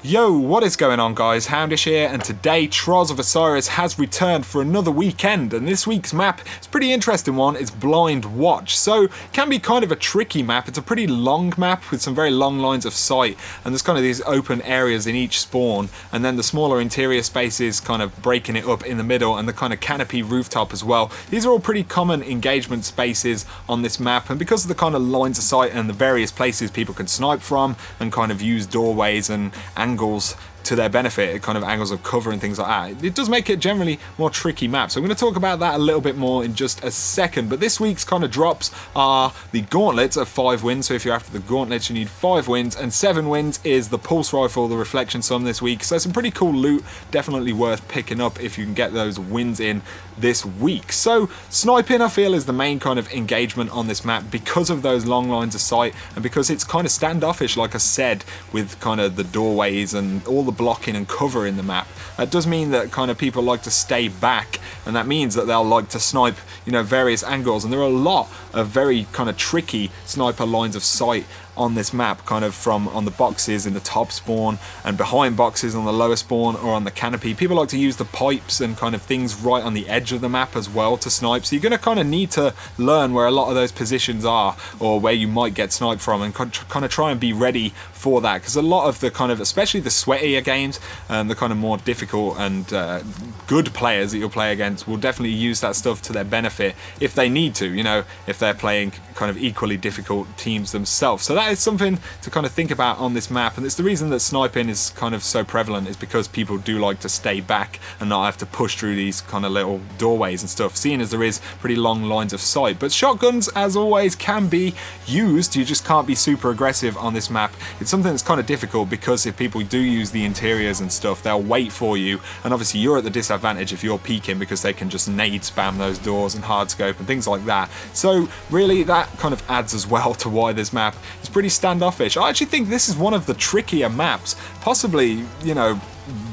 Yo, what is going on guys, XHOUNDISHx here, and today Trials of Osiris has returned for another weekend, and this week's map is a pretty interesting one. It's Blind Watch, so it can be kind of a tricky map. It's a pretty long map with some very long lines of sight, and there's kind of these open areas in each spawn, and then the smaller interior spaces kind of breaking it up in the middle, and the kind of canopy rooftop as well. These are all pretty common engagement spaces on this map, and because of the kind of lines of sight and the various places people can snipe from and kind of use doorways and angles to their benefit, kind of angles of cover and things like that, it does make it generally more tricky map. So I'm going to talk about that a little bit more in just a second. But this week's kind of drops are the gauntlets of 5 wins. So if you're after the gauntlets, you need 5 wins, and 7 wins is the pulse rifle, the reflection sum this week. So some pretty cool loot, definitely worth picking up if you can get those wins in this week. So sniping, I feel, is the main kind of engagement on this map because of those long lines of sight, and because it's kind of standoffish, like I said, with kind of the doorways and all the blocking and cover in the map. That does mean that kind of people like to stay back, and that means that they'll like to snipe, you know, various angles, and there are a lot of very kind of tricky sniper lines of sight on this map, kind of from on the boxes in the top spawn and behind boxes on the lower spawn or on the canopy. People like to use the pipes and kind of things right on the edge of the map as well to snipe, so you're going to kind of need to learn where a lot of those positions are, or where you might get sniped from, and kind of try and be ready for that, because a lot of the kind of, especially the sweatier games and the kind of more difficult and good players that you'll play against will definitely use that stuff to their benefit if they need to, you know, if they're playing kind of equally difficult teams themselves. So that is something to kind of think about on this map, and it's the reason that sniping is kind of so prevalent, is because people do like to stay back and not have to push through these kind of little doorways and stuff, seeing as there is pretty long lines of sight. But shotguns, as always, can be used. You just can't be super aggressive on this map. It's something that's kind of difficult, because if people do use the interiors and stuff, they'll wait for you, and obviously you're at the disadvantage if you're peeking, because they can just nade spam those doors and hardscope and things like that. So really that kind of adds as well to why this map is pretty standoffish. I actually think this is one of the trickier maps, possibly, you know,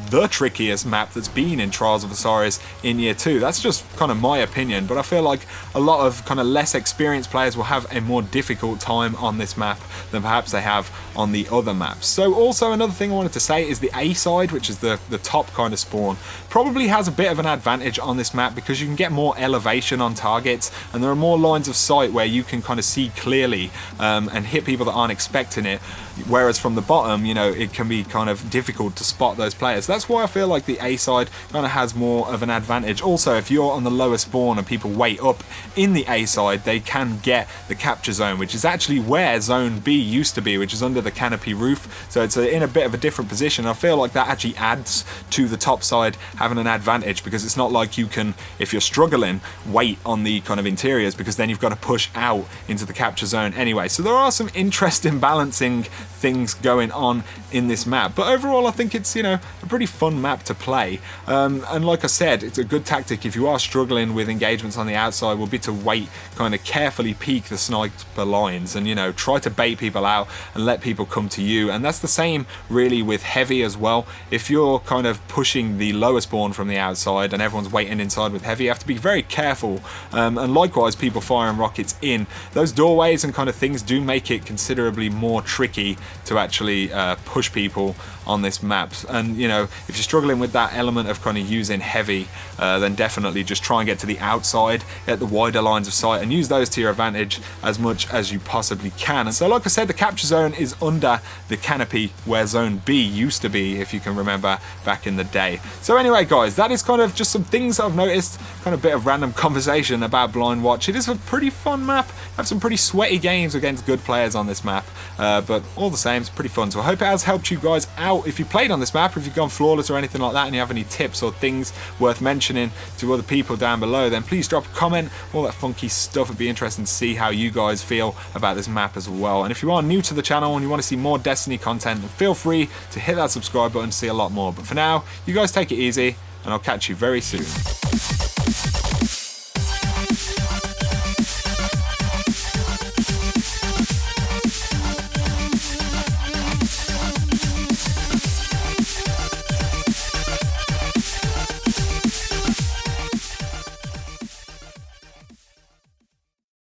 the trickiest map that's been in Trials of Osiris in Year 2. That's just kind of my opinion, but I feel like a lot of kind of less experienced players will have a more difficult time on this map than perhaps they have on the other maps. So also another thing I wanted to say is the A side, which is the top kind of spawn, probably has a bit of an advantage on this map, because you can get more elevation on targets, and there are more lines of sight where you can kind of see clearly and hit people that aren't expecting it, whereas from the bottom, you know, it can be kind of difficult to spot those players. That's why I feel like the A side kind of has more of an advantage. Also, if you're on the lower spawn and people wait up in the A side, they can get the capture zone, which is actually where zone B used to be, which is under the canopy roof. So it's in a bit of a different position. I feel like that actually adds to the top side having an advantage, because it's not like you can, if you're struggling, wait on the kind of interiors, because then you've got to push out into the capture zone anyway. So there are some interesting balancing things going on in this map, but overall I think it's, you know, a pretty fun map to play, and like I said, it's a good tactic if you are struggling with engagements on the outside, will be to wait, kind of carefully peek the sniper lines, and, you know, try to bait people out and let people come to you. And that's the same really with heavy as well. If you're kind of pushing the lower spawn from the outside and everyone's waiting inside with heavy, you have to be very careful, and likewise people firing rockets in those doorways and kind of things do make it considerably more tricky to actually push people on this map. And, you know, if you're struggling with that element of kind of using heavy, then definitely just try and get to the outside, get the wider lines of sight, and use those to your advantage as much as you possibly can. And so, like I said, the capture zone is under the canopy where zone B used to be, if you can remember back in the day. So anyway guys, that is kind of just some things that I've noticed, kind of bit of random conversation about Blind Watch. It is a pretty fun map. I have some pretty sweaty games against good players on this map, but all the same, it's pretty fun. So I hope it has helped you guys out if you played on this map, or if you've gone flawless or anything like that, and you have any tips or things worth mentioning to other people down below, then please drop a comment. All that funky stuff would be interesting to see how you guys feel about this map as well. And if you are new to the channel and you want to see more Destiny content, then feel free to hit that subscribe button to see a lot more. But for now, you guys take it easy, and I'll catch you very soon.